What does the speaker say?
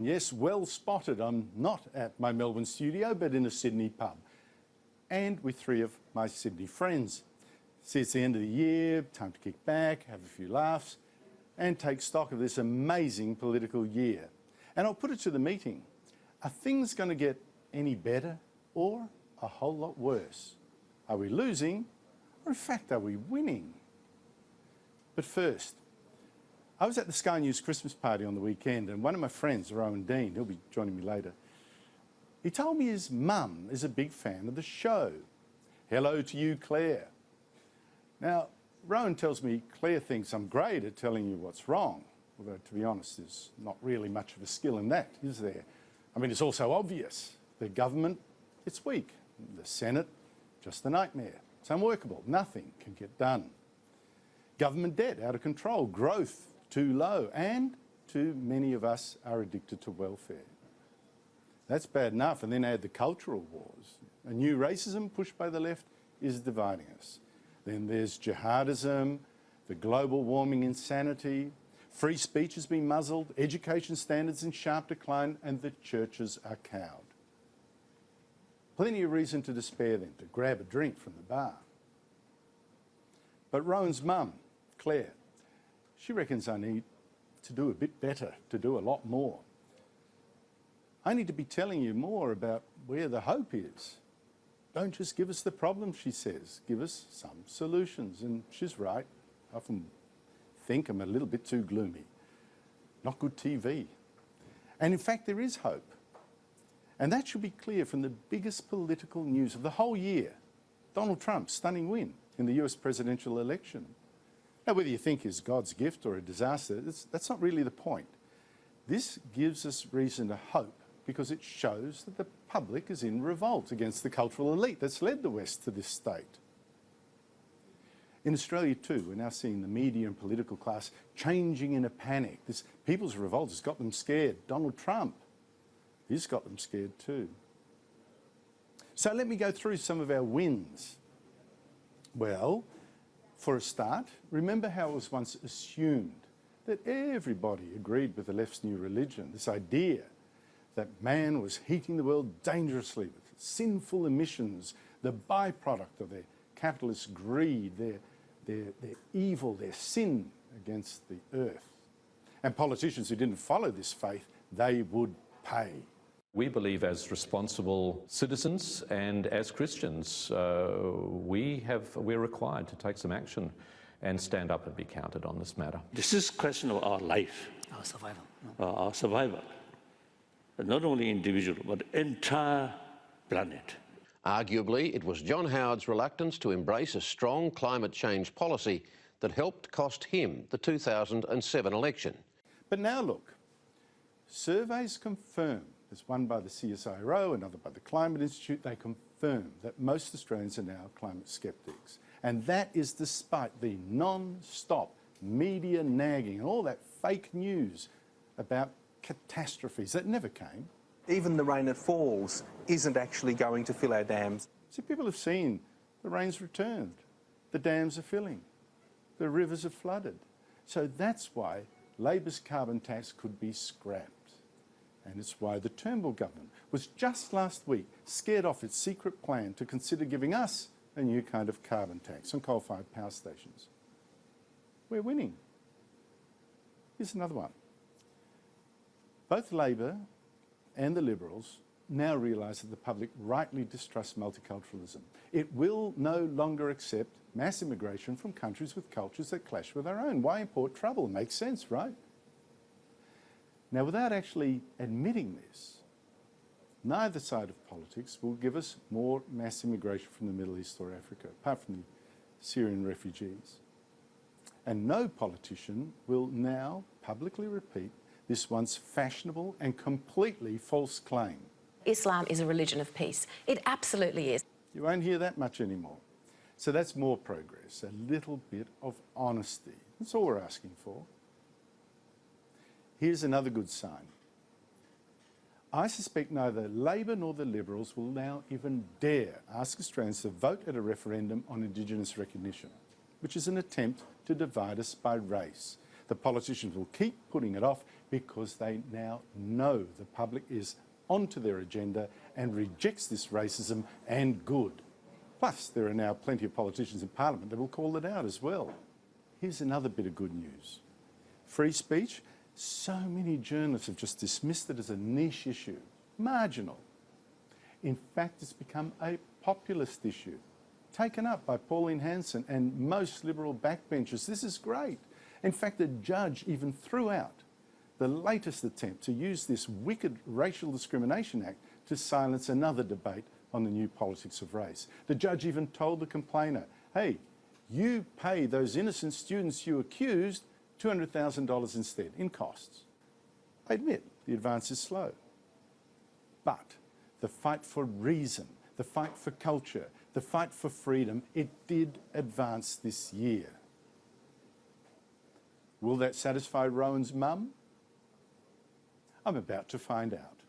Yes, well spotted. I'm not at my Melbourne studio, but in a Sydney pub, and with three of my Sydney friends. See, it's the end of the year, time to kick back, have a few laughs, and take stock of this amazing political year. And I'll put it to the meeting. Are things going to get any better or a whole lot worse? Are we losing, or in fact, are we winning? But first, I was at the Sky News Christmas party on the weekend, and one of my friends, Rowan Dean, he'll be joining me later, he told me his mum is a big fan of the show. Hello to you, Claire. Now, Rowan tells me Claire thinks I'm great at telling you what's wrong, although, to be honest, there's not really much of a skill in that, is there? I mean, it's also obvious. The government, it's weak. The Senate, just a nightmare. It's unworkable. Nothing can get done. Government debt out of control. Growth too low. And too many of us are addicted to welfare. That's bad enough. And then add the cultural wars. A new racism pushed by the left is dividing us. Then there's jihadism, the global warming insanity, free speech has been muzzled, education standards in sharp decline, and the churches are cowed. Plenty of reason to despair then, to grab a drink from the bar. But Rowan's mum, Claire, she reckons I need to do a bit better, to do a lot more. I need to be telling you more about where the hope is. Don't just give us the problem, she says. Give us some solutions. And she's right. I often think I'm a little bit too gloomy. Not good TV. And in fact, there is hope. And that should be clear from the biggest political news of the whole year. Donald Trump's stunning win in the US presidential election. Now, whether you think is God's gift or a disaster, that's not really the point. This gives us reason to hope because it shows that the public is in revolt against the cultural elite that's led the West to this state. In Australia too, we're now seeing the media and political class changing in a panic. This people's revolt has got them scared. Donald Trump, he's got them scared too. So let me go through some of our wins. Well, for a start, remember how it was once assumed that everybody agreed with the left's new religion, this idea that man was heating the world dangerously with sinful emissions, the byproduct of their capitalist greed, their evil, their sin against the earth. And politicians who didn't follow this faith, they would pay. We believe as responsible citizens and as Christians, we're required to take some action and stand up and be counted on this matter. This is a question of our life. Our survival. Our survival. Not only individual, but entire planet. Arguably, it was John Howard's reluctance to embrace a strong climate change policy that helped cost him the 2007 election. But now look, surveys confirm, there's one by the CSIRO, another by the Climate Institute, they confirm that most Australians are now climate sceptics. And that is despite the non-stop media nagging and all that fake news about catastrophes that never came. Even the rain that falls isn't actually going to fill our dams. See, people have seen the rain's returned, the dams are filling, the rivers are flooded. So that's why Labor's carbon tax could be scrapped. And it's why the Turnbull government was just last week scared off its secret plan to consider giving us a new kind of carbon tax on coal-fired power stations. We're winning. Here's another one. Both Labor and the Liberals now realise that the public rightly distrusts multiculturalism. It will no longer accept mass immigration from countries with cultures that clash with our own. Why import trouble? Makes sense, right? Now, without actually admitting this, neither side of politics will give us more mass immigration from the Middle East or Africa, apart from the Syrian refugees. And no politician will now publicly repeat this once fashionable and completely false claim. Islam is a religion of peace. It absolutely is. You won't hear that much anymore. So that's more progress, a little bit of honesty. That's all we're asking for. Here's another good sign. I suspect neither Labor nor the Liberals will now even dare ask Australians to vote at a referendum on Indigenous recognition, which is an attempt to divide us by race. The politicians will keep putting it off because they now know the public is onto their agenda and rejects this racism, and good. Plus, there are now plenty of politicians in Parliament that will call it out as well. Here's another bit of good news. Free speech, so many journalists have just dismissed it as a niche issue, marginal. In fact, it's become a populist issue, taken up by Pauline Hanson and most Liberal backbenchers. This is great. In fact, the judge even threw out the latest attempt to use this wicked Racial Discrimination Act to silence another debate on the new politics of race. The judge even told the complainer, hey, you pay those innocent students you accused $200,000 instead in costs. I admit the advance is slow, but the fight for reason, the fight for culture, the fight for freedom, it did advance this year. Will that satisfy Rowan's mum? I'm about to find out.